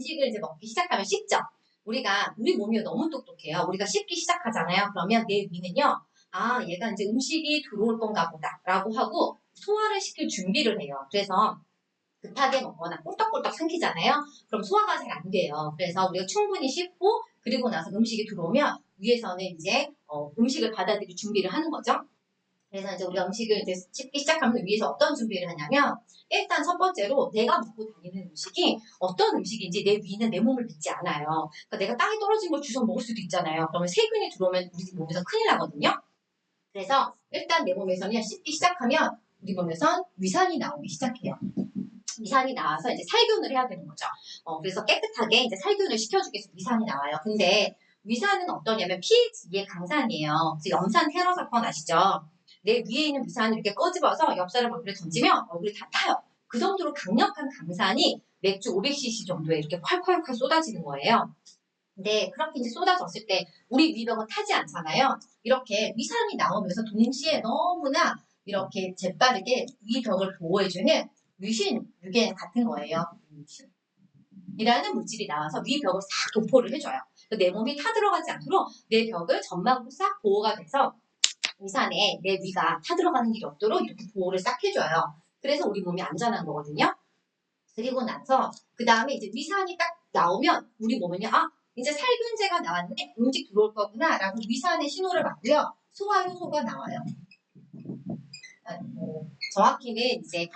음식을 이제 먹기 시작하면 씹죠. 우리 몸이 너무 똑똑해요. 우리가 씹기 시작하잖아요. 그러면 내 위는요, 아, 얘가 이제 음식이 들어올 건가 보다 라고 하고 소화를 시킬 준비를 해요. 그래서 급하게 먹거나 꿀떡꿀떡 삼키잖아요. 그럼 소화가 잘 안 돼요. 그래서 우리가 충분히 씹고 그리고 나서 음식이 들어오면 위에서는 이제 음식을 받아들일 준비를 하는 거죠. 그래서 이제 우리가 음식을 이제 씹기 시작하면 위에서 어떤 준비를 하냐면 일단 첫 번째로 내가 먹고 다니는 음식이 어떤 음식인지 내 위는 내 몸을 믿지 않아요. 그러니까 내가 땅에 떨어진 걸 주워 먹을 수도 있잖아요. 그러면 세균이 들어오면 우리 몸에서 큰일 나거든요. 그래서 일단 내 몸에서는 씹기 시작하면 우리 몸에선 위산이 나오기 시작해요. 위산이 나와서 이제 살균을 해야 되는 거죠. 그래서 깨끗하게 이제 살균을 시켜주기 위해서 위산이 나와요. 근데 위산은 어떠냐면 pH2의 강산이에요. 그래서 염산 테러 사건 아시죠? 내 위에 있는 위산을 이렇게 꺼집어서 옆 사람 얼굴에 던지면 얼굴이 다 타요. 그 정도로 강력한 강산이 맥주 500cc 정도에 이렇게 콸콸콸 쏟아지는 거예요. 근데 그렇게 이제 쏟아졌을 때 우리 위벽은 타지 않잖아요. 이렇게 위산이 나오면서 동시에 너무나 이렇게 재빠르게 위벽을 보호해주는 유기엔 같은 거예요. 이라는 물질이 나와서 위벽을 싹 도포를 해줘요. 내 몸이 타들어가지 않도록 내 벽을 점막으로 싹 보호가 돼서 위산에 내 위가 타들어가는 일이 없도록 이렇게 보호를 싹 해줘요. 그래서 우리 몸이 안전한 거거든요. 그리고 나서 그 다음에 이제 위산이 딱 나오면 우리 몸은요, 아, 이제 살균제가 나왔는데 음식 들어올 거구나 라고 위산의 신호를 받고요. 소화효소가 나와요. 정확히는 이제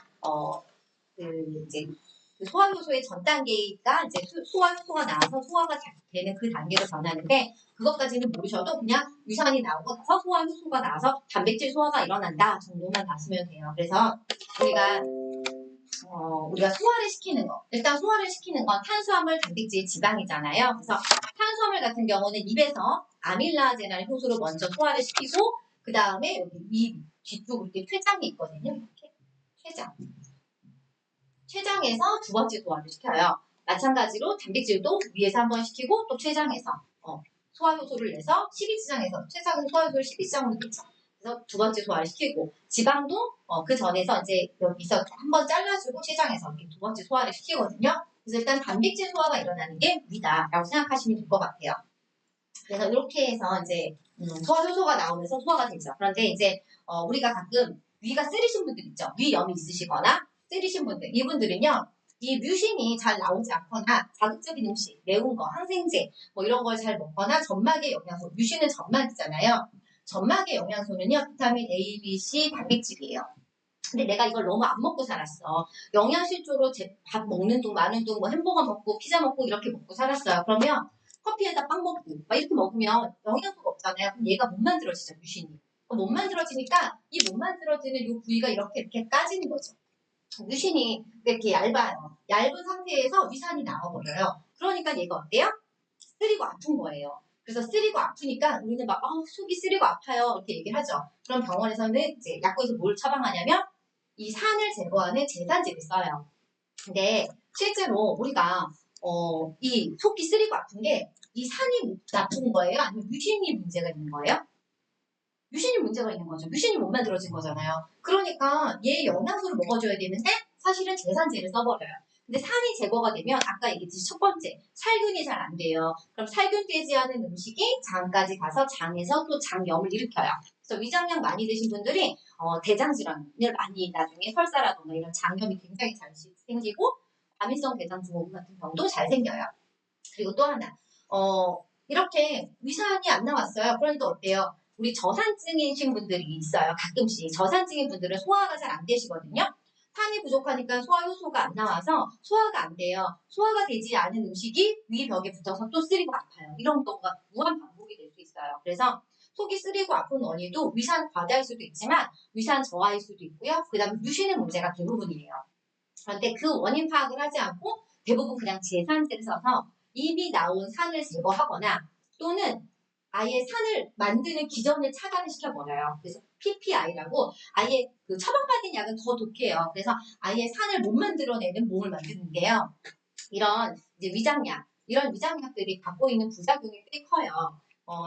그 소화효소의 전 단계가 이제 소화효소가 나와서 소화가 되는 그 단계로 변하는데 그것까지는 모르셔도 그냥 위산이 나오고 나서 소화효소가 나와서 단백질 소화가 일어난다 정도만 아시면 돼요. 그래서 우리가 소화를 시키는 거. 일단 소화를 시키는 건 탄수화물, 단백질, 지방이잖아요. 그래서 탄수화물 같은 경우는 입에서 아밀라제라는 효소로 먼저 소화를 시키고 그 다음에 여기 위 뒤쪽 이렇게 췌장이 있거든요. 이렇게 췌장. 췌장에서 두 번째 소화를 시켜요. 마찬가지로 단백질도 위에서 한번 시키고 또 췌장에서 소화효소를 내서 식이지장에서 췌장은 소화효소를 식이지장으로 내죠. 그래서 두 번째 소화를 시키고 지방도 그 전에서 이제 여기서 한번 잘라주고 췌장에서 이렇게 두 번째 소화를 시키거든요. 그래서 일단 단백질 소화가 일어나는 게 위다라고 생각하시면 될 것 같아요. 그래서 이렇게 해서 이제 소화효소가 나오면서 소화가 되죠. 그런데 이제 우리가 가끔 위가 쓰리신 분들 있죠. 위염이 있으시거나 쓰리신 분들 이분들은요. 이 뮤신이 잘 나오지 않거나 자극적인 음식, 매운 거, 항생제 뭐 이런 걸 잘 먹거나 점막의 영양소, 뮤신은 점막이잖아요. 점막의 영양소는요. 비타민 A, B, C, 단백질이에요. 근데 내가 이걸 너무 안 먹고 살았어. 영양실조로 밥 먹는 둥 마는 둥 뭐 햄버거 먹고 피자 먹고 이렇게 먹고 살았어요. 그러면 커피에다 빵 먹고 막 이렇게 먹으면 영양소가 없잖아요. 그럼 얘가 못 만들어지죠, 뮤신이. 못 만들어지니까 이 못 만들어지는 이 부위가 이렇게 까지는 거죠. 뮤신이 이렇게 얇아요. 얇은 상태에서 위산이 나와버려요. 그러니까 얘가 어때요? 쓰리고 아픈 거예요. 그래서 쓰리고 아프니까 우리는 막 속이 쓰리고 아파요 이렇게 얘기를 하죠. 그럼 병원에서는 이제 약국에서 뭘 처방하냐면 이 산을 제거하는 제산제를 써요. 근데 실제로 우리가 이 속이 쓰리고 아픈 게 이 산이 나쁜 거예요? 아니면 뮤신이 문제가 있는 거예요? 뮤신이 문제가 있는 거죠. 뮤신이 못 만들어진 거잖아요. 그러니까 얘 영양소를 먹어줘야 되는데 사실은 제산제를 써버려요. 근데 산이 제거가 되면 아까 얘기했듯이 첫 번째 살균이 잘 안 돼요. 그럼 살균되지 않은 음식이 장까지 가서 장에서 또 장염을 일으켜요. 그래서 위장약 많이 드신 분들이 대장 질환을 많이 나중에 설사라든가 이런 장염이 굉장히 잘 생기고 과민성 대장 증후군 같은 병도 잘 생겨요. 그리고 또 하나 이렇게 위산이 안 나왔어요. 그러니까 어때요? 우리 저산증이신 분들이 있어요. 가끔씩. 저산증인 분들은 소화가 잘 안 되시거든요. 산이 부족하니까 소화효소가 안 나와서 소화가 안 돼요. 소화가 되지 않은 음식이 위 벽에 붙어서 또 쓰리고 아파요. 이런 경우가 무한 반복이 될 수 있어요. 그래서 속이 쓰리고 아픈 원인도 위산 과다일 수도 있지만 위산 저하일 수도 있고요. 그 다음에 뮤신의 문제가 대부분이에요. 그런데 그 원인 파악을 하지 않고 대부분 그냥 제산제를 써서 이미 나온 산을 제거하거나 또는 아예 산을 만드는 기전을 차단을 시켜버려요. 그래서 PPI라고 아예 그 처방받은 약은 더 독해요. 그래서 아예 산을 못 만들어내는 몸을 만드는데요. 이런 이제 위장약, 이런 위장약들이 갖고 있는 부작용이 꽤 커요.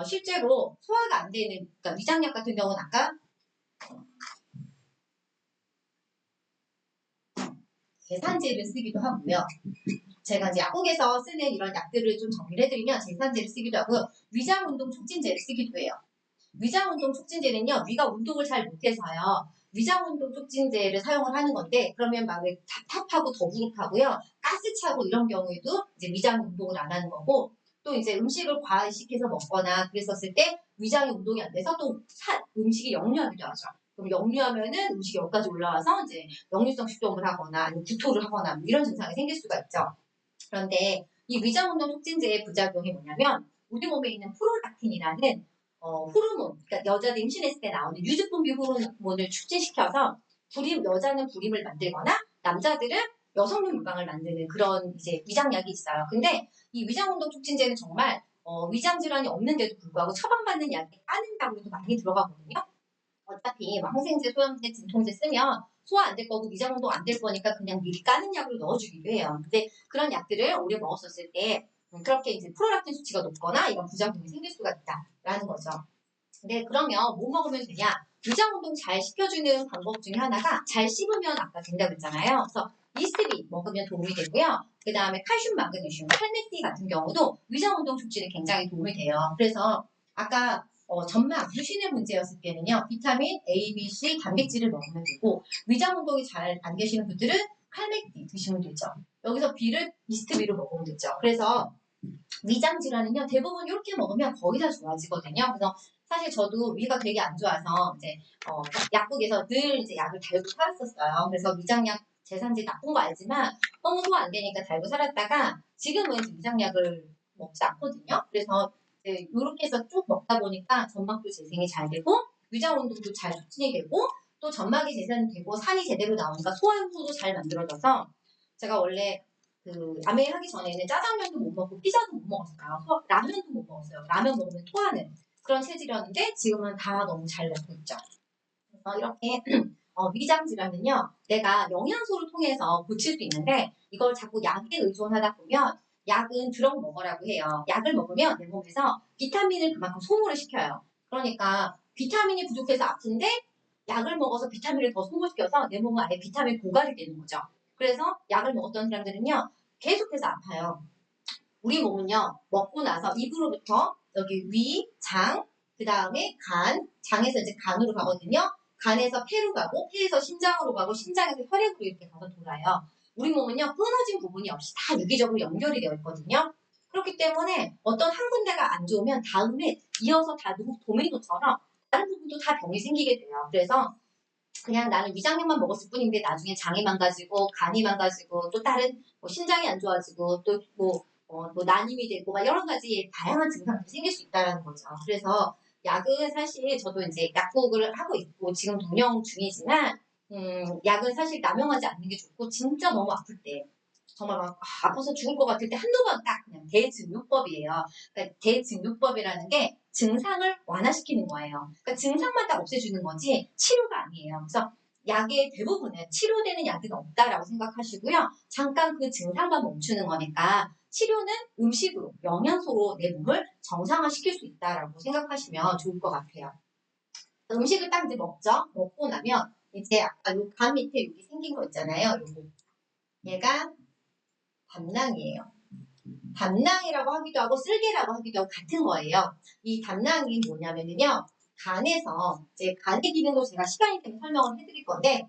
실제로 소화가 안 되는, 그러니까 위장약 같은 경우는 아까 제산제를 쓰기도 하고요. 제가 이제 약국에서 쓰는 이런 약들을 좀 정리를 해드리면 제산제를 쓰기도 하고 위장운동 촉진제를 쓰기도 해요. 위장운동 촉진제는요, 위가 운동을 잘 못해서요. 위장운동 촉진제를 사용을 하는 건데, 그러면 막 왜 답답하고 더부룩하고요, 가스차고 이런 경우에도 이제 위장운동을 안 하는 거고, 또 이제 음식을 과식해서 먹거나 그랬었을 때 위장이 운동이 안 돼서 또 음식이 역류하기도 하죠. 그럼 역류하면은 음식이 여기까지 올라와서 이제 역류성 식도염을 하거나 아니면 구토를 하거나 뭐 이런 증상이 생길 수가 있죠. 그런데 이 위장운동 촉진제의 부작용이 뭐냐면 우리 몸에 있는 프롤락틴이라는 호르몬, 그러니까 여자들 임신했을 때 나오는 유즙분비 호르몬을 축진시켜서 여자는 불임을 만들거나 남자들은 여성용 유방을 만드는 그런 이제 위장약이 있어요. 근데 이 위장운동 촉진제는 정말 위장 질환이 없는데도 불구하고 처방받는 약에 까는 약으로도 많이 들어가거든요. 어차피 막 항생제, 소염제, 진통제 쓰면 소화 안 될 거고 위장운동 안 될 거니까 그냥 미리 까는 약으로 넣어주기도 해요. 근데 그런 약들을 오래 먹었었을 때 그렇게 이제 프롤락틴 수치가 높거나 이런 부작용이 생길 수가 있다라는 거죠. 근데 그러면 뭐 먹으면 되냐? 위장운동 잘 시켜주는 방법 중에 하나가 잘 씹으면 아까 된다고 했잖아요. 그래서 이스비 먹으면 도움이 되고요. 그 다음에 칼슘, 마그네슘, 칼메티 같은 경우도 위장운동 촉진에 굉장히 도움이 돼요. 그래서 아까 점막, 유신의 문제였을 때는요. 비타민 A, B, C 단백질을 먹으면 되고 위장운동이 잘 안 되시는 분들은 칼메티 드시면 되죠. 여기서 B를 이스트비로 먹으면 되죠. 그래서 위장 질환은요. 대부분 이렇게 먹으면 거의 다 좋아지거든요. 그래서 사실 저도 위가 되게 안 좋아서 이제 약국에서 늘 이제 약을 달고 살았었어요. 그래서 위장약 제산제 나쁜 거 알지만 너무 소화 안 되니까 달고 살았다가 지금은 위장약을 먹지 않거든요. 그래서 이렇게 해서 쭉 먹다 보니까 점막도 재생이 잘 되고 위장 운동도 잘 촉진이 되고 또 점막이 재생이 되고 살이 제대로 나오니까 소화효소도 잘 만들어져서 제가 원래 암회하기 전에는 짜장면도 못 먹고 피자도 못 먹었어요. 라면도 못 먹었어요. 라면 먹으면 토하는 그런 체질이었는데 지금은 다 너무 잘 먹고 있죠. 그래서 이렇게 위장 질환은요. 내가 영양소를 통해서 고칠 수 있는데 이걸 자꾸 약에 의존하다 보면 약은 드럭 먹으라고 해요. 약을 먹으면 내 몸에서 비타민을 그만큼 소모를 시켜요. 그러니까 비타민이 부족해서 아픈데 약을 먹어서 비타민을 더 소모시켜서 내 몸은 아예 비타민 고갈이 되는 거죠. 그래서 약을 먹었던 사람들은요. 계속해서 아파요. 우리 몸은요. 먹고 나서 입으로부터 여기 위, 장, 그 다음에 간, 장에서 이제 간으로 가거든요. 간에서 폐로 가고 폐에서 심장으로 가고 심장에서 혈액으로 이렇게 가서 돌아요. 우리 몸은요. 끊어진 부분이 없이 다 유기적으로 연결이 되어 있거든요. 그렇기 때문에 어떤 한 군데가 안 좋으면 다음에 이어서 다 도미노처럼 다른 부분도 다 병이 생기게 돼요. 그래서 그냥 나는 위장약만 먹었을 뿐인데 나중에 장이 망가지고 간이 망가지고 또 다른 심장이 안 좋아지고 또 뭐 난임이 되고 막 여러 가지 다양한 증상들이 생길 수 있다는 거죠. 그래서 약은 사실 저도 이제 약국을 하고 있고 지금도 운영 중이지만 약은 사실 남용하지 않는 게 좋고 진짜 너무 아플 때 정말 막 아파서 죽을 것 같을 때 한두 번 딱 그냥 대증요법이에요. 그러니까 대증요법이라는 게 증상을 완화시키는 거예요. 그러니까 증상만 딱 없애주는 거지 치료가 아니에요. 그래서 약의 대부분은 치료되는 약은 없다라고 생각하시고요. 잠깐 그 증상만 멈추는 거니까 치료는 음식으로, 영양소로 내 몸을 정상화시킬 수 있다라고 생각하시면 좋을 것 같아요. 음식을 딱 이제 먹죠. 먹고 나면 이제 아까 요 간 밑에 여기 생긴 거 있잖아요. 요거. 얘가 담낭이에요. 담낭이라고 하기도 하고 쓸개라고 하기도 하고 같은 거예요. 이 담낭이 뭐냐면요. 간에서 이제 간의 기능도 제가 시간이 되면 설명을 해드릴 건데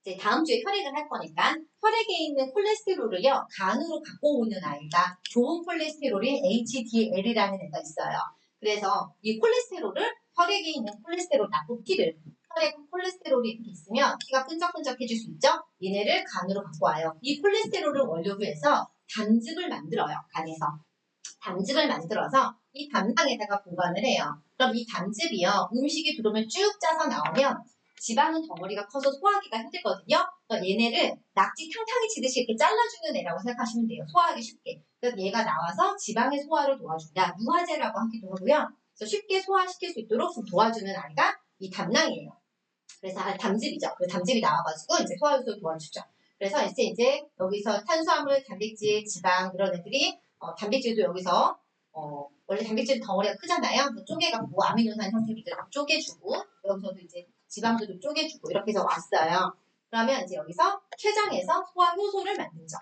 이제 다음 주에 혈액을 할 거니까 혈액에 있는 콜레스테롤을요. 간으로 갖고 오는 아이가 좋은 콜레스테롤인 HDL이라는 애가 있어요. 그래서 이 콜레스테롤을 혈액에 있는 콜레스테롤 나쁜 피를 혈액 콜레스테롤이 있으면 피가 끈적끈적해질 수 있죠. 얘네를 간으로 갖고 와요. 이 콜레스테롤을 원료로 해서 담즙을 만들어요. 간에서. 담즙을 만들어서 이 담낭에다가 보관을 해요. 그럼 이 담즙이요. 음식이 들어오면 쭉 짜서 나오면 지방은 덩어리가 커서 소화하기가 힘들거든요. 그래서 얘네를 낙지 탕탕이 치듯이 이렇게 잘라주는 애라고 생각하시면 돼요. 소화하기 쉽게. 그래서 얘가 나와서 지방의 소화를 도와준다. 유화제라고 하기도 하고요. 그래서 쉽게 소화시킬 수 있도록 좀 도와주는 아이가 이 담낭이에요. 그래서 담즙이죠. 그 담즙이 나와가지고 이제 소화효소를 도와주죠. 그래서 이제 여기서 탄수화물, 단백질, 지방 이런 애들이 단백질도 여기서 원래 단백질 덩어리가 크잖아요. 쪼개갖고 아미노산 형태로 이제 쪼개주고 여기서도 이제 지방도 좀 쪼개주고 이렇게 해서 왔어요. 그러면 이제 여기서 췌장에서 소화효소를 만들죠.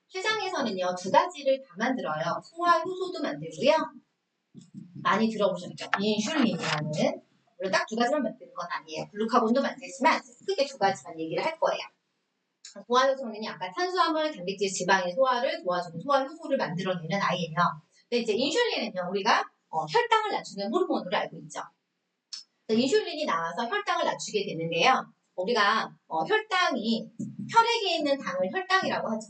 췌장에서는요, 두 가지를 다 만들어요. 소화효소도 만들고요. 많이 들어보셨죠? 인슐린이라는, 물론 딱 두 가지만 만드는 건 아니에요. 글루카곤도 만들지만 크게 두 가지만 얘기를 할 거예요. 소화효소는 아까 탄수화물, 단백질, 지방의 소화를 도와주는 소화효소를 만들어내는 아이예요. 근데 이제 인슐린은요, 우리가 혈당을 낮추는 호르몬으로 알고 있죠. 인슐린이 나와서 혈당을 낮추게 되는데요. 우리가 혈당이 혈액에 있는 당을 혈당이라고 하죠.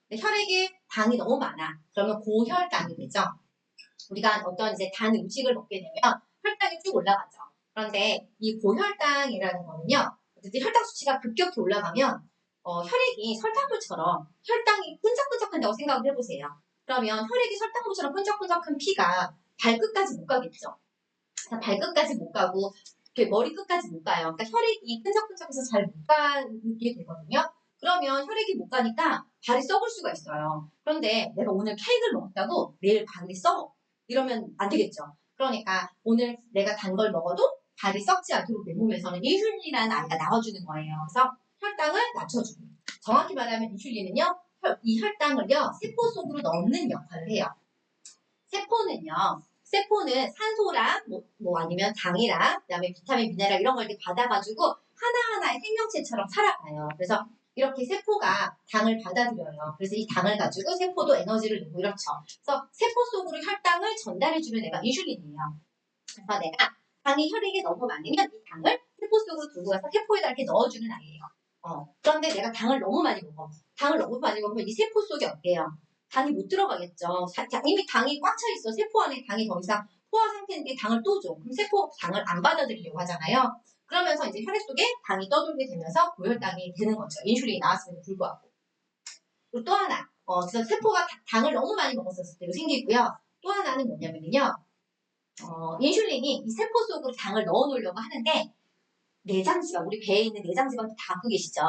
근데 혈액에 당이 너무 많아. 그러면 고혈당이 되죠. 우리가 어떤 이제 단 음식을 먹게 되면 혈당이 쭉 올라가죠. 그런데 이 고혈당이라는 거는요. 어쨌든 혈당 수치가 급격히 올라가면 혈액이 설탕물처럼 혈당이 끈적끈적한다고 생각을 해보세요. 그러면 혈액이 설탕물처럼 끈적끈적한 피가 발끝까지 못 가겠죠. 발끝까지 못 가고 머리 끝까지 못 가요. 그러니까 혈액이 끈적끈적해서 잘 못 가게 되거든요. 그러면 혈액이 못 가니까 발이 썩을 수가 있어요. 그런데 내가 오늘 케이크를 먹었다고 내일 발이 썩어. 이러면 안 되겠죠. 그러니까 오늘 내가 단 걸 먹어도 발이 썩지 않도록 내 몸에서는 인슐린이라는 아이가 나와주는 거예요. 그래서 혈당을 낮춰주고, 정확히 말하면 인슐린은요, 이 혈당을요, 세포 속으로 넣는 역할을 해요. 세포는 산소랑 아니면 당이랑 그다음에 비타민, 미네랄 이런 걸 이렇게 받아가지고 하나하나의 생명체처럼 살아가요. 그래서 이렇게 세포가 당을 받아들여요. 그래서 이 당을 가지고 세포도 에너지를 내고 이렇죠. 그래서 세포 속으로 혈당을 전달해주는 애가 인슐린이에요. 그래서 내가 당이 혈액에 너무 많으면 이 당을 세포 속으로 들고 가서 세포에다 이렇게 넣어주는 아이예요. 그런데 내가 당을 너무 많이 먹어. 당을 너무 많이 먹으면 이 세포 속에 어때요? 당이 못 들어가겠죠. 이미 당이 꽉 차 있어. 세포 안에 당이 더 이상 포화 상태인데 당을 또 줘. 그럼 세포 당을 안 받아들이려고 하잖아요. 그러면서 이제 혈액 속에 당이 떠돌게 되면서 고혈당이 되는 거죠. 인슐린이 나왔음에도 불구하고. 그리고 또 하나, 그래서 세포가 당을 너무 많이 먹었을 때도 생기고요. 또 하나는 뭐냐면요. 인슐린이 이 세포 속으로 당을 넣어놓으려고 하는데 내장지방, 우리 배에 있는 내장지방도 다 갖고 계시죠.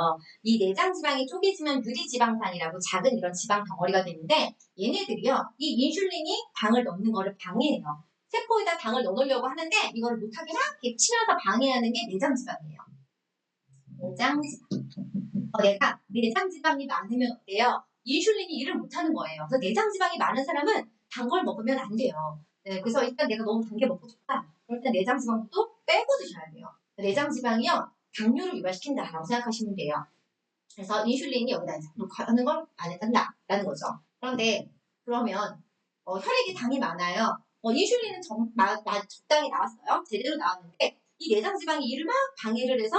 이 내장지방이 쪼개지면 유리지방산이라고 작은 이런 지방 덩어리가 되는데 얘네들이요. 이 인슐린이 당을 넣는 거를 방해해요. 세포에다 당을 넣으려고 하는데 이걸 못하게 막 이렇게 치면서 방해하는 게 내장지방이에요. 내장지방. 내가 내장지방이 많으면 어때요? 인슐린이 일을 못하는 거예요. 그래서 내장지방이 많은 사람은 단 걸 먹으면 안 돼요. 네, 그래서 일단 내가 너무 단 게 먹고 싶다. 그럴 때 내장지방도 빼고 드셔야 돼요. 내장지방이요, 당뇨를 유발시킨다라고 생각하시면 돼요. 그래서 인슐린이 여기다 녹화하는 걸 안 한다라는 거죠. 그러면 혈액에 당이 많아요. 인슐린은 적당히 나왔어요. 제대로 나왔는데 이 내장지방이 이를 막 방해를 해서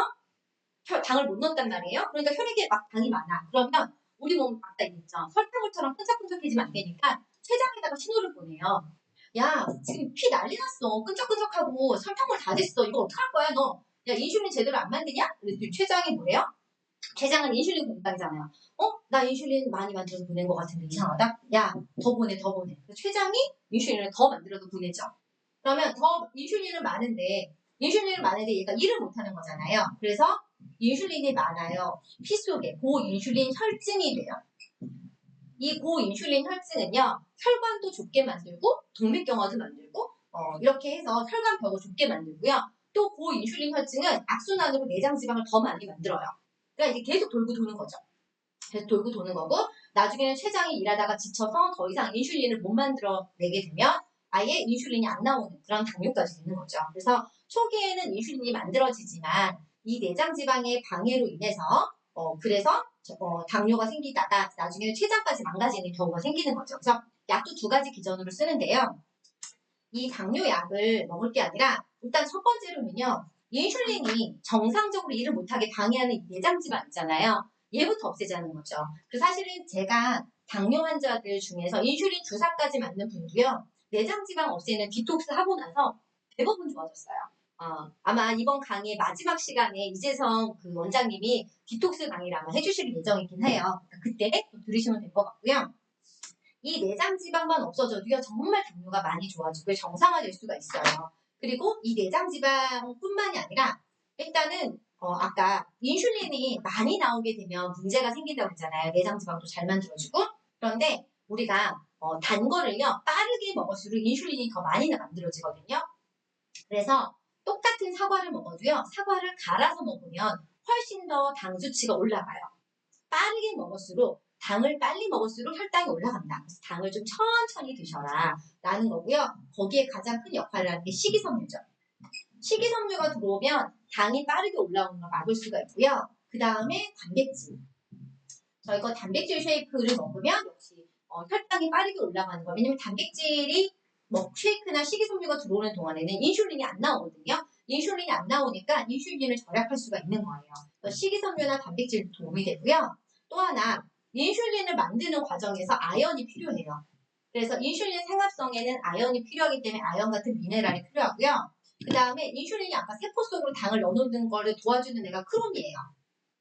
당을 못 넣었단 말이에요. 그러니까 혈액에 막 당이 많아. 그러면 우리 몸 아까 얘기했죠. 설탕물처럼 끈적끈적해지면 안 되니까 췌장에다가 신호를 보내요. 야, 지금 피 난리 났어. 끈적끈적하고 설탕물 다 됐어. 이거 어떡할 거야, 너? 야, 인슐린 제대로 안 만드냐? 그랬더니 췌장이 뭐래요? 췌장은 인슐린 공장이잖아요. 나 인슐린 많이 만들어서 보낸 것 같은데 이상하다? 야, 더 보내. 췌장이 인슐린을 더 만들어서 보내죠. 그러면 인슐린은 많은데 얘가 일을 못하는 거잖아요. 그래서 인슐린이 많아요. 피 속에 고인슐린 혈증이 돼요. 이 고인슐린 혈증은요, 혈관도 좁게 만들고 동맥경화도 만들고 이렇게 해서 혈관벽을 좁게 만들고요. 또 고인슐린 혈증은 악순환으로 내장지방을 더 많이 만들어요. 그러니까 이게 계속 돌고 도는 거죠. 계속 돌고 도는 거고, 나중에는 췌장이 일하다가 지쳐서 더 이상 인슐린을 못 만들어내게 되면 아예 인슐린이 안 나오는 그런 당뇨까지 되는 거죠. 그래서 초기에는 인슐린이 만들어지지만 이 내장지방의 방해로 인해서 그래서 당뇨가 생기다가 나중에는 췌장까지 망가지는 경우가 생기는 거죠. 그래서 약도 두 가지 기전으로 쓰는데요. 이 당뇨약을 먹을 게 아니라 일단 첫 번째로는요. 인슐린이 정상적으로 일을 못하게 방해하는 내장지방 있잖아요. 얘부터 없애자는 거죠. 사실은 제가 당뇨 환자들 중에서 인슐린 주사까지 맞는 분도요. 내장지방 없애는 디톡스 하고 나서 대부분 좋아졌어요. 아마 이번 강의 마지막 시간에 이재성 그 원장님이 디톡스 강의를 아마 해주실 예정이긴 해요. 그때 들으시면 될 것 같고요. 이 내장지방만 없어져도요, 정말 당뇨가 많이 좋아지고 정상화될 수가 있어요. 그리고 이 내장지방뿐만이 아니라 일단은 아까 인슐린이 많이 나오게 되면 문제가 생긴다고 했잖아요. 내장지방도 잘 만들어주고. 그런데 우리가 단 거를요, 빠르게 먹을수록 인슐린이 더 많이 만들어지거든요. 그래서 똑같은 사과를 먹어도요, 사과를 갈아서 먹으면 훨씬 더 당 수치가 올라가요. 빠르게 먹을수록 당을 빨리 먹을수록 혈당이 올라간다. 그래서 당을 좀 천천히 드셔라 라는 거고요. 거기에 가장 큰 역할을 하는 게 식이섬유죠. 식이섬유가 들어오면 당이 빠르게 올라오는 걸 막을 수가 있고요. 그 다음에 단백질. 저희가 단백질 쉐이크를 먹으면 역시 혈당이 빠르게 올라가는 거예요. 왜냐면 단백질이 쉐이크나 식이섬유가 들어오는 동안에는 인슐린이 안 나오거든요. 인슐린이 안 나오니까 인슐린을 절약할 수가 있는 거예요. 그래서 식이섬유나 단백질도 도움이 되고요. 또 하나 인슐린을 만드는 과정에서 아연이 필요해요. 그래서 인슐린 생합성에는 아연이 필요하기 때문에 아연 같은 미네랄이 필요하고요. 그 다음에 인슐린이 아까 세포 속으로 당을 넣어놓는 거를 도와주는 애가 크롬이에요.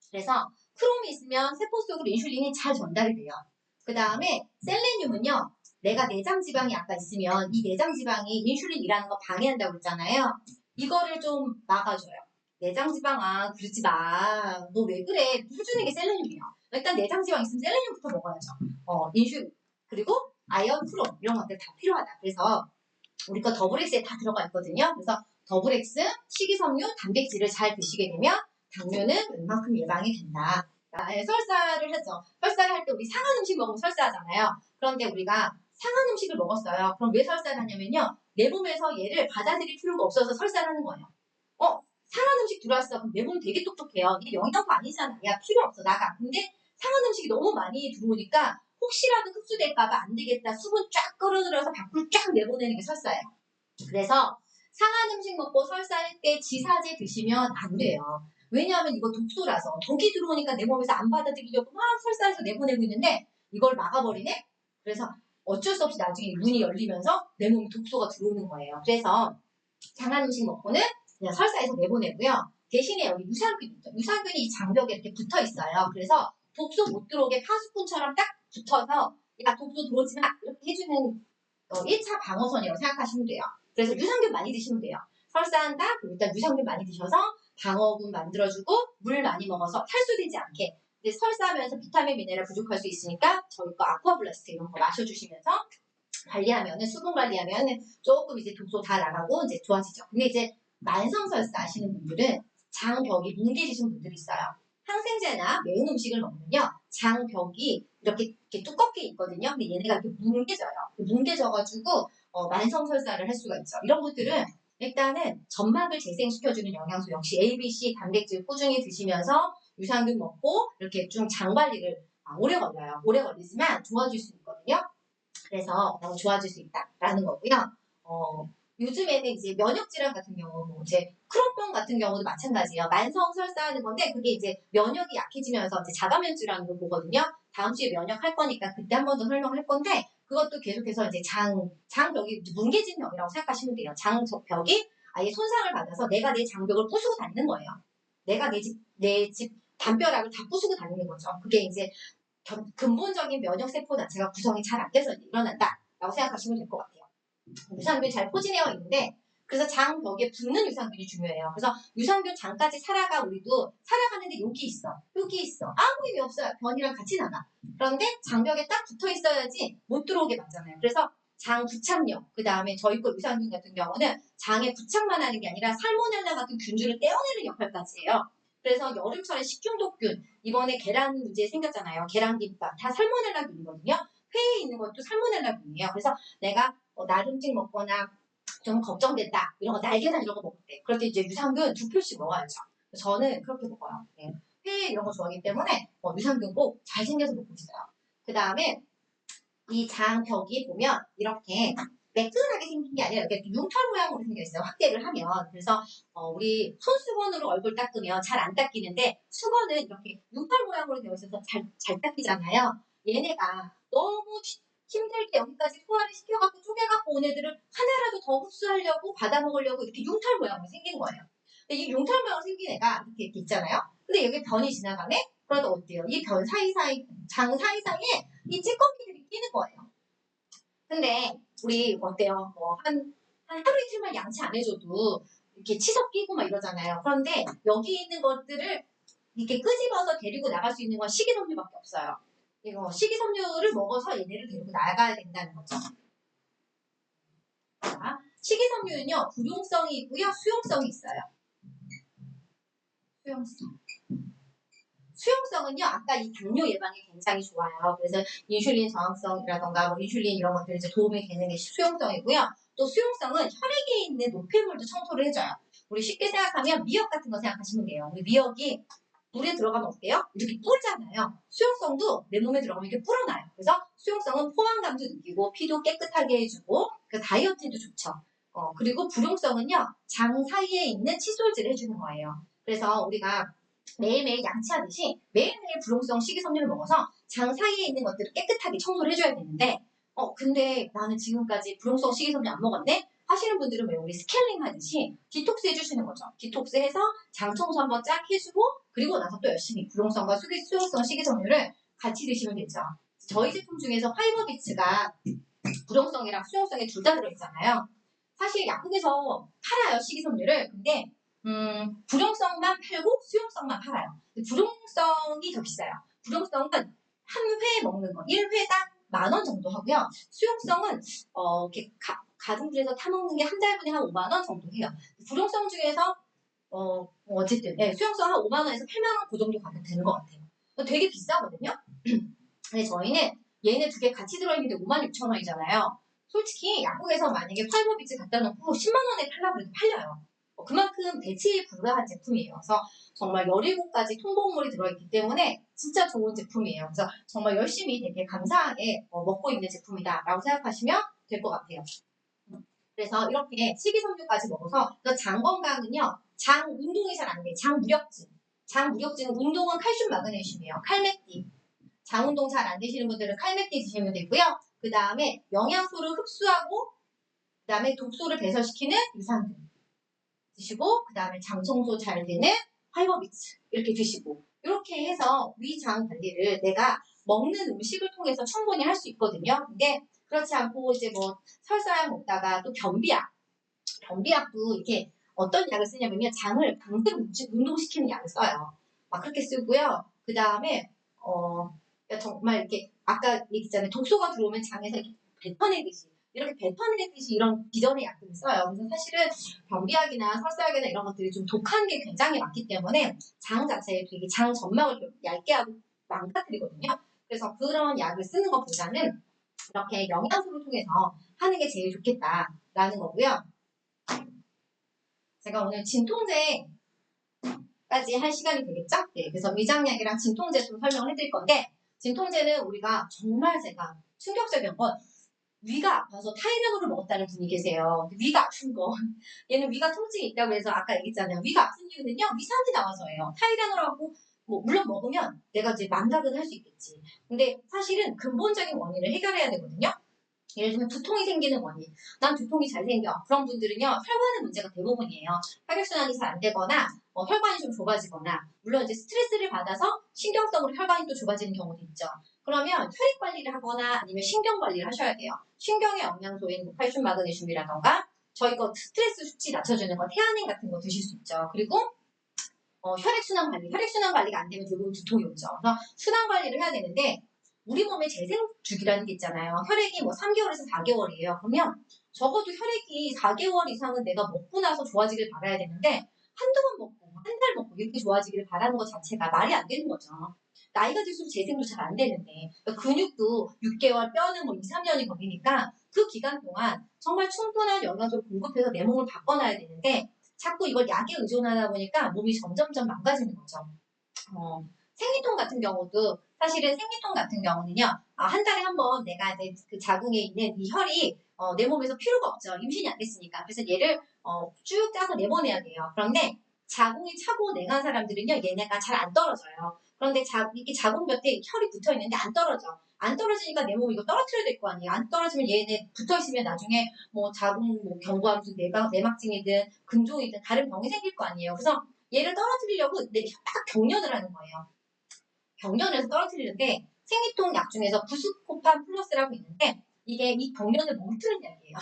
그래서 크롬이 있으면 세포 속으로 인슐린이 잘 전달이 돼요. 그 다음에 셀레늄은요. 내가 내장 지방이 아까 있으면 이 내장 지방이 인슐린 일하는 거 방해한다고 했잖아요. 이거를 좀 막아줘요. 내장 지방아 그러지 마. 너 왜 그래? 해주는 게 셀레늄이에요. 일단 내장 지방 있으면 셀레늄부터 먹어야죠. 인슐린 그리고 아연, 크롬 이런 것들 다 필요하다. 그래서 우리 거 더블엑스에 다 들어가 있거든요. 그래서 더블엑스, 식이섬유, 단백질을 잘 드시게 되면 당뇨는 웬만큼 예방이 된다. 설사를 하죠. 설사를 할 때 우리 상한 음식 먹으면 설사하잖아요. 그런데 우리가 상한 음식을 먹었어요. 그럼 왜 설사를 하냐면요. 내 몸에서 얘를 받아들일 필요가 없어서 설사를 하는 거예요. 상한 음식 들어왔어. 그럼 내 몸 되게 똑똑해요. 이게 영양소 아니잖아. 야 필요 없어. 나가. 근데 상한 음식이 너무 많이 들어오니까 혹시라도 흡수될까봐 안 되겠다. 수분 쫙 끌어들여서 밖으로 쫙 내보내는 게 설사예요. 그래서 상한 음식 먹고 설사할 때 지사제 드시면 안 돼요. 왜냐하면 이거 독소라서 독이 들어오니까 내 몸에서 안 받아들이려고 막 설사해서 내보내고 있는데 이걸 막아버리네? 그래서 어쩔 수 없이 나중에 문이 열리면서 내 몸에 독소가 들어오는 거예요. 그래서 상한 음식 먹고는 그냥 설사해서 내보내고요. 대신에 여기 유산균이 있죠. 유산균이 이 장벽에 이렇게 붙어 있어요. 그래서 독소 못 들어오게 파수꾼처럼 딱 붙어서 야 독소 들어오지 마 이렇게 해주는 1차 방어선이라고 생각하시면 돼요. 그래서 유산균 많이 드시면 돼요. 설사한다? 그럼 일단 유산균 많이 드셔서 방어군 만들어주고 물 많이 먹어서 탈수되지 않게. 근데 설사하면서 비타민, 미네랄 부족할 수 있으니까 저희 거 아쿠아블라스트 이런 거 마셔주시면서 관리하면은 수분 관리하면은 조금 이제 독소 다 나가고 이제 좋아지죠. 근데 이제 만성설사 하시는 분들은 장벽이 뭉개지신 분들이 있어요. 항생제나 매운 음식을 먹으면요. 장벽이 이렇게 두껍게 있거든요. 근데 얘네가 이렇게 뭉개져요. 뭉개져가지고 만성설사를 할 수가 있죠. 이런 분들은 일단은 점막을 재생시켜주는 영양소 역시 A, B, C 단백질 꾸준히 드시면서 유산균 먹고 이렇게 좀 장 관리를 오래 걸려요. 오래 걸리지만 좋아질 수 있거든요. 그래서 좋아질 수 있다라는 거고요. 요즘에는 이제 면역질환 같은 경우, 뭐 이제 크론병 같은 경우도 마찬가지예요. 만성 설사하는 건데 그게 이제 면역이 약해지면서 이제 자가면 질환으로 보거든요. 다음 주에 면역할 거니까 그때 한 번 더 설명할 건데 그것도 계속해서 이제 장벽이 뭉개진 병이라고 생각하시면 돼요. 장벽이 아예 손상을 받아서 내가 내 장벽을 부수고 다니는 거예요. 내가 내 집 담벼락을 다 부수고 다니는 거죠. 그게 이제 근본적인 면역세포 자체가 구성이 잘 안 돼서 일어난다라고 생각하시면 될 것 같아요. 유산균이 잘 포진되어 있는데 그래서 장벽에 붙는 유산균이 중요해요. 그래서 유산균 장까지 우리도 살아가는데 여기 있어. 아무 의미 없어요. 변이랑 같이 나가. 그런데 장벽에 딱 붙어 있어야지 못 들어오게 맞잖아요. 그래서 장 부착력, 그 다음에 저희 거 유산균 같은 경우는 장에 부착만 하는 게 아니라 살모넬라 같은 균주를 떼어내는 역할까지 해요. 그래서 여름철에 식중독균, 이번에 계란 문제 생겼잖아요. 계란김밥 다 살모넬라균이거든요. 회에 있는 것도 살모넬라균이에요. 그래서 내가 나름식 먹거나 좀 걱정된다. 이런 거 날계란 이런 거 먹을 때. 그럴 때 이제 유산균 2표씩 먹어야죠. 저는 그렇게 먹어요. 네. 회 이런 거 좋아하기 때문에 유산균 꼭 잘 챙겨서 먹고 있어요. 그 다음에 이 장벽이 보면 이렇게 매끈하게 생긴 게 아니라 이렇게 융털 모양으로 생겨 있어요. 확대를 하면. 그래서 우리 손수건으로 얼굴 닦으면 잘 안 닦이는데 수건은 이렇게 융털 모양으로 되어 있어서 잘 닦이잖아요. 얘네가 너무 힘들게 여기까지 소화를 시켜갖고 쪼개갖고 온 애들을 하나라도 더 흡수하려고 받아먹으려고 이렇게 융털 모양으로 생긴 거예요. 근데 이 융털 모양으로 생긴 애가 이렇게 있잖아요. 근데 여기 변이 지나가네? 그러다 어때요? 이 변 사이사이, 장 사이사이에 이 찌꺼기들이 끼는 거예요. 근데 우리 어때요? 한 하루 이틀만 양치 안 해줘도 이렇게 치석 끼고 막 이러잖아요. 그런데 여기 있는 것들을 이렇게 끄집어서 데리고 나갈 수 있는 건 식이섬유밖에 없어요. 이거 식이섬유를 먹어서 얘네를 데리고 나가야 된다는 거죠. 자, 식이섬유는요, 불용성이 있고요, 수용성이 있어요. 수용성. 수용성은요, 아까 이 당뇨 예방에 굉장히 좋아요. 그래서 인슐린 저항성이라던가 뭐 인슐린 이런 것들이 이제 도움이 되는 게 수용성이고요. 또 수용성은 혈액에 있는 노폐물도 청소를 해줘요. 우리 쉽게 생각하면 미역 같은 거 생각하시면 돼요. 우리 미역이 물에 들어가면 어때요? 이렇게 불잖아요. 수용성도 내 몸에 들어가면 이렇게 불어나요. 그래서 수용성은 포만감도 느끼고 피도 깨끗하게 해주고 그 다이어트에도 좋죠. 그리고 불용성은요, 장 사이에 있는 칫솔질을 해주는 거예요. 그래서 우리가 매일매일 양치하듯이 매일매일 불용성 식이섬유를 먹어서 장 사이에 있는 것들을 깨끗하게 청소를 해줘야 되는데 근데 나는 지금까지 불용성 식이섬유 안 먹었네? 하시는 분들은 왜 우리 스케일링 하듯이 디톡스 해주시는 거죠. 디톡스 해서 장 청소 한번 쫙 해주고 그리고 나서 또 열심히 불용성과 수용성 식이섬유를 같이 드시면 되죠. 저희 제품 중에서 파이버비츠가 불용성이랑 수용성이 둘 다 들어있잖아요. 사실 약국에서 팔아요, 식이섬유를. 근데 불용성만 팔고 수용성만 팔아요. 불용성이 더 비싸요. 불용성은 한 회 먹는 거, 1회당 10,000원 정도 하고요. 수용성은 이렇게 가정들에서 타먹는 게 한 달분에 한 50,000원 정도 해요. 불용성 중에서 어쨌든 수용성 한 50,000원에서 80,000원 그 정도 가격 되는 것 같아요. 되게 비싸거든요. 근데 저희는 얘네 두 개 같이 들어있는데 56,000원이잖아요. 솔직히 약국에서 만약에 파이버비츠 갖다 놓고 10만 원에 팔라고 해도 팔려요. 그만큼 대체에 불과한 제품이에요. 그래서 정말 17가지 통곡물이 들어있기 때문에 진짜 좋은 제품이에요. 그래서 정말 열심히 되게 감사하게 먹고 있는 제품이다 라고 생각하시면 될 것 같아요. 그래서 이렇게 식이섬유까지 먹어서 장 건강은요. 장 운동이 잘 안 돼. 장 무력증. 장 무력증은 운동은 칼슘 마그네슘이에요. 칼맥디. 장 운동 잘 안 되시는 분들은 칼맥디 드시면 되고요. 그 다음에 영양소를 흡수하고 그 다음에 독소를 배설시키는 유산균 드시고 그 다음에 장 청소 잘 되는 파이버비츠 이렇게 드시고 이렇게 해서 위장 관리를 내가 먹는 음식을 통해서 충분히 할 수 있거든요. 근데 그렇지 않고 이제 뭐 설사약 먹다가 또 변비약도 이렇게 어떤 약을 쓰냐면요. 장을 강제로 운동시키는 약을 써요. 막 그렇게 쓰고요. 그 다음에 정말 이렇게 아까 얘기했잖아요. 독소가 들어오면 장에서 이렇게 뱉어내듯이 이렇게 뱉어내듯이 이런 기존의 약들을 써요. 그래서 사실은 변비약이나 설사약이나 이런 것들이 좀 독한 게 굉장히 많기 때문에 장 자체에 되게 장 점막을 얇게 하고 망가뜨리거든요. 그래서 그런 약을 쓰는 것보다는 이렇게 영양소를 통해서 하는 게 제일 좋겠다라는 거고요. 제가 오늘 진통제까지 할 시간이 되겠죠? 네, 그래서 위장약이랑 진통제 좀 설명을 해드릴 건데 진통제는 우리가 정말 제가 충격적인 건 위가 아파서 타이레놀을 먹었다는 분이 계세요. 위가 아픈 거. 얘는 위가 통증이 있다고 해서 아까 얘기했잖아요. 위가 아픈 이유는요. 위산이 나와서예요. 타이레놀하고 물론 먹으면 내가 이제 망각은 할 수 있겠지. 근데 사실은 근본적인 원인을 해결해야 되거든요. 예를 들면 두통이 생기는 원인. 난 두통이 잘 생겨. 그런 분들은요. 혈관의 문제가 대부분이에요. 혈액순환이 잘 안 되거나 혈관이 좀 좁아지거나 물론 이제 스트레스를 받아서 신경성으로 혈관이 또 좁아지는 경우도 있죠. 그러면 혈액 관리를 하거나 아니면 신경 관리를 하셔야 돼요. 신경의 영양소인 칼슘, 마그네슘이라던가 저희 거 스트레스 수치 낮춰주는 거 태아닌 같은 거 드실 수 있죠. 그리고 혈액순환 관리. 혈액순환 관리가 안 되면 대부분 두통이 오죠. 그래서 순환 관리를 해야 되는데 우리 몸의 재생 주기라는 게 있잖아요. 혈액이 뭐 3개월에서 4개월이에요. 그러면 적어도 혈액이 4개월 이상은 내가 먹고 나서 좋아지길 바라야 되는데 한두 번 먹고 한 달 먹고 이렇게 좋아지기를 바라는 것 자체가 말이 안 되는 거죠. 나이가 들수록 재생도 잘 안 되는데 그러니까 근육도 6개월, 뼈는 뭐 2, 3년이 걸리니까 그 기간 동안 정말 충분한 영양소를 공급해서 내 몸을 바꿔놔야 되는데 자꾸 이걸 약에 의존하다 보니까 몸이 점점점 망가지는 거죠. 생리통 같은 경우도 사실은 생리통 같은 경우는요. 한 달에 한 번 내가 이제 그 자궁에 있는 이 혈이 내 몸에서 필요가 없죠. 임신이 안 됐으니까. 그래서 얘를 쭉 짜서 내보내야 돼요. 그런데 자궁이 차고 냉한 사람들은요. 얘네가 잘 안 떨어져요. 그런데 이렇게 자궁 곁에 혈이 붙어 있는데 안 떨어져. 안 떨어지니까 내 몸이 이거 떨어뜨려야 될 거 아니에요. 안 떨어지면 얘네 붙어 있으면 나중에 뭐 자궁 뭐 경부암수 내막증이든 근종이든 다른 병이 생길 거 아니에요. 그래서 얘를 떨어뜨리려고 딱 경련을 하는 거예요. 경련을 해서 떨어뜨리는데 생리통 약 중에서 부스코판 플러스라고 있는데 이게 이 경련을 멈추는 약이에요.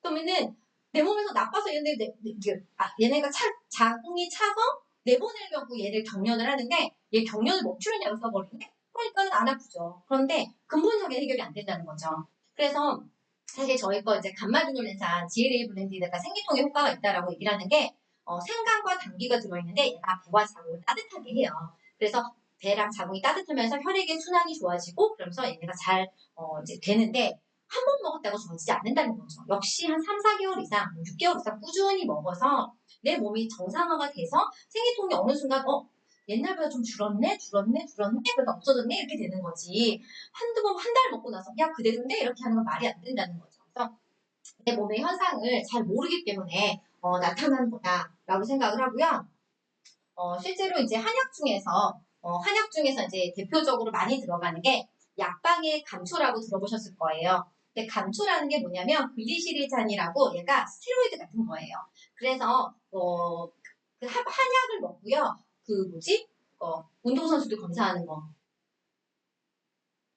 그러면은 내 몸에서 나빠서 얘네가 자궁이 차서 내보내려고 얘를 경련을 하는데 얘 경련을 멈추는 약을 써버리네? 그러니까 안 아프죠. 그런데 근본적인 해결이 안 된다는 거죠. 그래서 사실 저희 거 이제 감마주놀렌산 GLA 블렌디드가 생리통에 효과가 있다라고 얘기를 하는 게 생강과 당귀가 들어있는데 얘가 배와 자궁을 따뜻하게 해요. 그래서 배랑 자궁이 따뜻하면서 혈액의 순환이 좋아지고 그러면서 얘네가 잘 이제 되는데 한 번 먹었다고 좋아지지 않는다는 거죠. 역시 한 3, 4개월 이상, 6개월 이상 꾸준히 먹어서 내 몸이 정상화가 돼서 생리통이 어느 순간 옛날보다 좀 줄었네? 그러다 없어졌네? 이렇게 되는 거지. 한두 번, 한 달 먹고 나서 야 그대로인데? 이렇게 하는 건 말이 안 된다는 거죠. 그래서 내 몸의 현상을 잘 모르기 때문에 나타나는 거다라고 생각을 하고요. 실제로 이제 한약 중에서 이제 대표적으로 많이 들어가는 게 약방의 감초라고 들어보셨을 거예요. 근데 감초라는 게 뭐냐면 글리시리잔이라고 얘가 스테로이드 같은 거예요. 그래서 그 한약을 먹고요. 그 뭐지? 운동선수들 검사하는 거.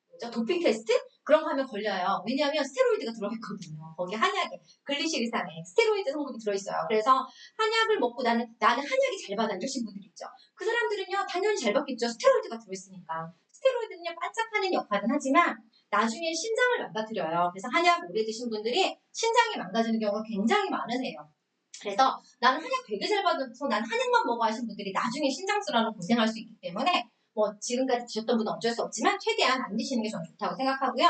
뭐죠? 도핑 테스트? 그런 거 하면 걸려요. 왜냐하면 스테로이드가 들어있거든요. 거기 한약에 글리시리산에 스테로이드 성분이 들어있어요. 그래서 한약을 먹고 나는 한약이 잘 받아 이러신 분들 있죠. 그 사람들은요 당연히 잘 받겠죠. 스테로이드가 들어있으니까. 스테로이드는요 반짝하는 역할은 하지만 나중에 신장을 망가뜨려요. 그래서 한약 오래 드신 분들이 신장이 망가지는 경우가 굉장히 많으세요. 그래서 나는 한약 되게 잘 받아서 난 한약만 먹어 하신 분들이 나중에 신장질환으로 고생할 수 있기 때문에 지금까지 드셨던 분은 어쩔 수 없지만 최대한 안 드시는 게 저는 좋다고 생각하고요.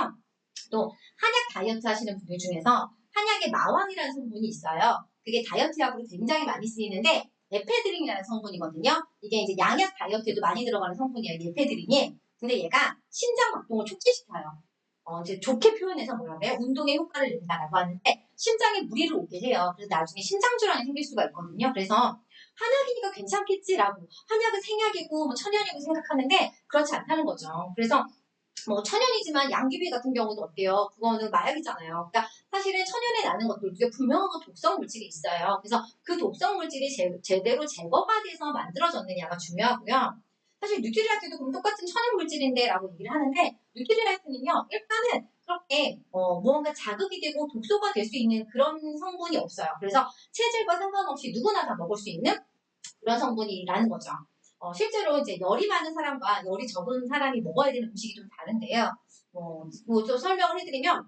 또 한약 다이어트 하시는 분들 중에서 한약에 마왕이라는 성분이 있어요. 그게 다이어트 약으로 굉장히 많이 쓰이는데 에페드린이라는 성분이거든요. 이게 이제 양약 다이어트에도 많이 들어가는 성분이에요. 에페드린이. 근데 얘가 신장 활동을 촉진시켜요. 이제 좋게 표현해서 뭐라고 해요? 운동에 효과를 낸다라고 하는데 심장에 무리를 오게 해요. 그래서 나중에 심장 질환이 생길 수가 있거든요. 그래서 한약이니까 괜찮겠지라고 한약은 생약이고 천연이고 생각하는데 그렇지 않다는 거죠. 그래서 천연이지만 양귀비 같은 경우도 어때요? 그거는 마약이잖아요. 그러니까 사실은 천연에 나는 것들 중에 분명한 독성 물질이 있어요. 그래서 그 독성 물질이 제대로 제거가 돼서 만들어졌느냐가 중요하고요. 사실 뉴트리라이트도 그럼 똑같은 천연 물질인데 라고 얘기를 하는데 뉴트리라이트는요 일단은 그렇게 무언가 자극이 되고 독소가 될 수 있는 그런 성분이 없어요. 그래서 체질과 상관없이 누구나 다 먹을 수 있는 그런 성분이라는 거죠. 실제로 이제 열이 많은 사람과 열이 적은 사람이 먹어야 되는 음식이 좀 다른데요. 좀 설명을 해드리면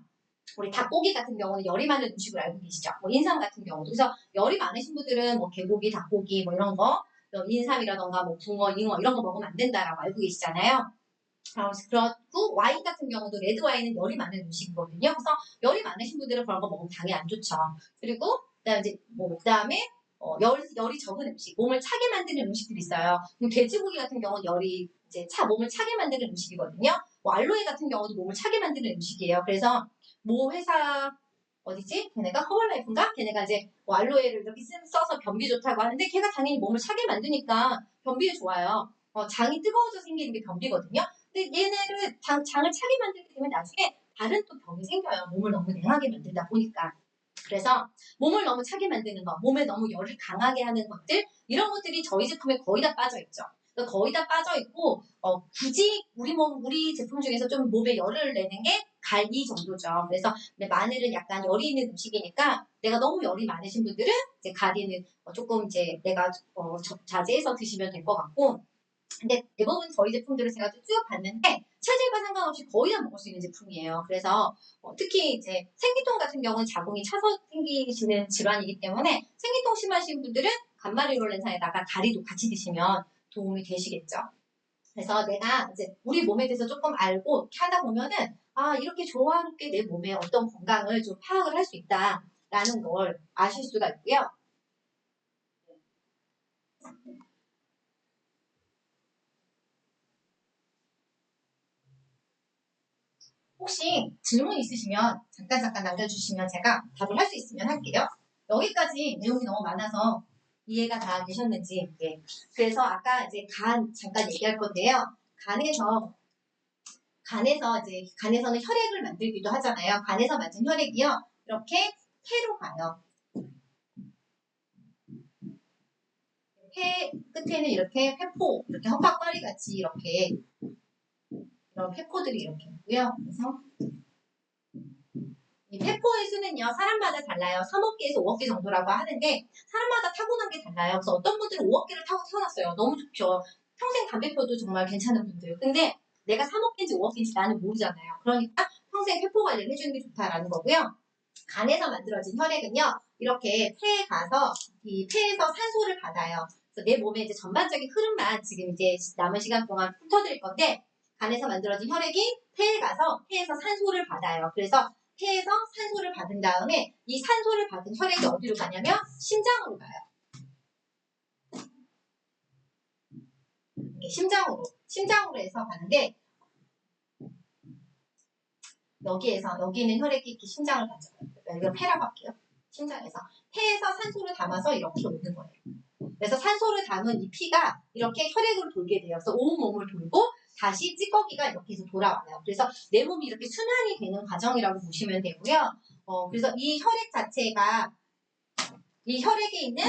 우리 닭고기 같은 경우는 열이 많은 음식을 알고 계시죠? 인삼 같은 경우도. 그래서 열이 많으신 분들은 개고기, 닭고기 이런 거, 인삼이라던가 붕어, 잉어 이런 거 먹으면 안 된다라고 알고 계시잖아요. 그렇고 와인 같은 경우도 레드 와인은 열이 많은 음식이거든요. 그래서 열이 많으신 분들은 그런 거 먹으면 당이 안 좋죠. 그리고 그다음에 열이 적은 음식, 몸을 차게 만드는 음식들이 있어요. 돼지고기 같은 경우는 열이 이제 몸을 차게 만드는 음식이거든요. 알로에 같은 경우도 몸을 차게 만드는 음식이에요. 그래서 회사 어디지? 걔네가 허벌라이프인가? 걔네가 이제 알로에를 이렇게 써서 변비 좋다고 하는데 걔가 당연히 몸을 차게 만드니까 변비에 좋아요. 장이 뜨거워져 생기는 게 변비거든요. 근데 얘네를 장을 차게 만들게 되면 나중에 다른 또 병이 생겨요. 몸을 너무 냉하게 만들다 보니까. 그래서 몸을 너무 차게 만드는 것, 몸에 너무 열을 강하게 하는 것들 이런 것들이 저희 제품에 거의 다 빠져 있죠. 거의 다 빠져 있고 굳이 우리 제품 중에서 좀 몸에 열을 내는 게 갈비 정도죠. 그래서 마늘은 약간 열이 있는 음식이니까 내가 너무 열이 많으신 분들은 이제 가리는 조금 이제 내가 자제해서 드시면 될 것 같고 근데 대부분 저희 제품들을 제가 쭉 봤는데 체질과 상관없이 거의 다 먹을 수 있는 제품이에요. 그래서 특히 이제 생리통 같은 경우는 자궁이 차서 생기시는 질환이기 때문에 생리통 심하신 분들은 간마리롤렌산에다가 가리도 같이 드시면 도움이 되시겠죠. 그래서 내가 이제 우리 몸에 대해서 조금 알고 이렇게 하다 보면은 이렇게 조화롭게 내 몸의 어떤 건강을 좀 파악을 할 수 있다라는 걸 아실 수가 있고요. 혹시 질문 있으시면 잠깐 남겨주시면 제가 답을 할 수 있으면 할게요. 여기까지 내용이 너무 많아서 이해가 다 되셨는지. 네. 그래서 아까 이제 간 잠깐 얘기할 건데요. 간에서는 혈액을 만들기도 하잖아요. 간에서 만든 혈액이요. 이렇게 폐로 가요. 폐 끝에는 이렇게 폐포, 이렇게 헛박과리 같이 이렇게 이런 폐포들이 이렇게 있고요. 그래서 이 폐포의 수는요, 사람마다 달라요. 3억 개에서 5억 개 정도라고 하는데, 사람마다 타고난 게 달라요. 그래서 어떤 분들은 5억 개를 타고 태어났어요. 너무 좋죠. 평생 담배 펴도 정말 괜찮은 분들. 근데 내가 3억 개인지 5억 개인지 나는 모르잖아요. 그러니까 평생 폐포 관리를 해주는 게 좋다라는 거고요. 간에서 만들어진 혈액은요, 이렇게 폐에 가서 이 폐에서 산소를 받아요. 그래서 내 몸의 이제 전반적인 흐름만 지금 이제 남은 시간 동안 훑어드릴 건데, 간에서 만들어진 혈액이 폐에 가서 폐에서 산소를 받아요. 그래서 폐에서 산소를 받은 다음에 이 산소를 받은 혈액이 어디로 가냐면 심장으로 가요. 이렇게 심장으로 해서 가는데, 여기 있는 혈액이 이렇게 심장을 가죠. 이거 폐라고 할게요. 심장에서. 폐에서 산소를 담아서 이렇게 오는 거예요. 그래서 산소를 담은 이 피가 이렇게 혈액으로 돌게 돼요. 그래서 온 몸을 돌고 다시 찌꺼기가 이렇게 해서 돌아와요. 그래서 내 몸이 이렇게 순환이 되는 과정이라고 보시면 되고요. 그래서 이 혈액 자체가 이 혈액에 있는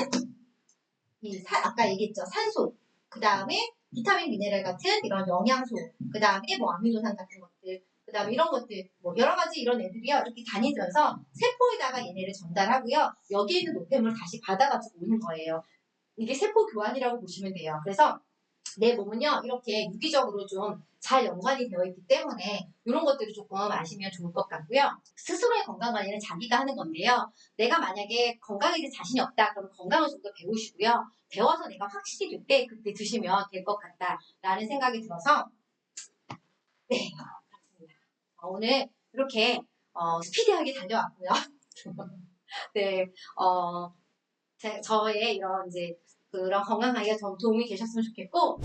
아까 얘기했죠. 산소, 그 다음에 비타민, 미네랄 같은 이런 영양소, 그 다음에 뭐 아미노산 같은 것들, 그 다음에 이런 것들, 뭐 여러 가지 이런 애들이요. 이렇게 다니면서 세포에다가 얘네를 전달하고요. 여기에 있는 노폐물 다시 받아가지고 오는 거예요. 이게 세포 교환이라고 보시면 돼요. 그래서 내 몸은요, 이렇게 유기적으로 좀 잘 연관이 되어 있기 때문에 이런 것들을 조금 아시면 좋을 것 같고요. 스스로의 건강 관리는 자기가 하는 건데요. 내가 만약에 건강에 대해 자신이 없다, 그러면 건강을 좀 더 배우시고요. 배워서 내가 확실히 될 때 그때 드시면 될 것 같다라는 생각이 들어서 네, 그렇습니다. 오늘 이렇게 스피디하게 달려왔고요. 네, 저의 이런 이제 그런 건강 관리가 좀 도움이 되셨으면 좋겠고.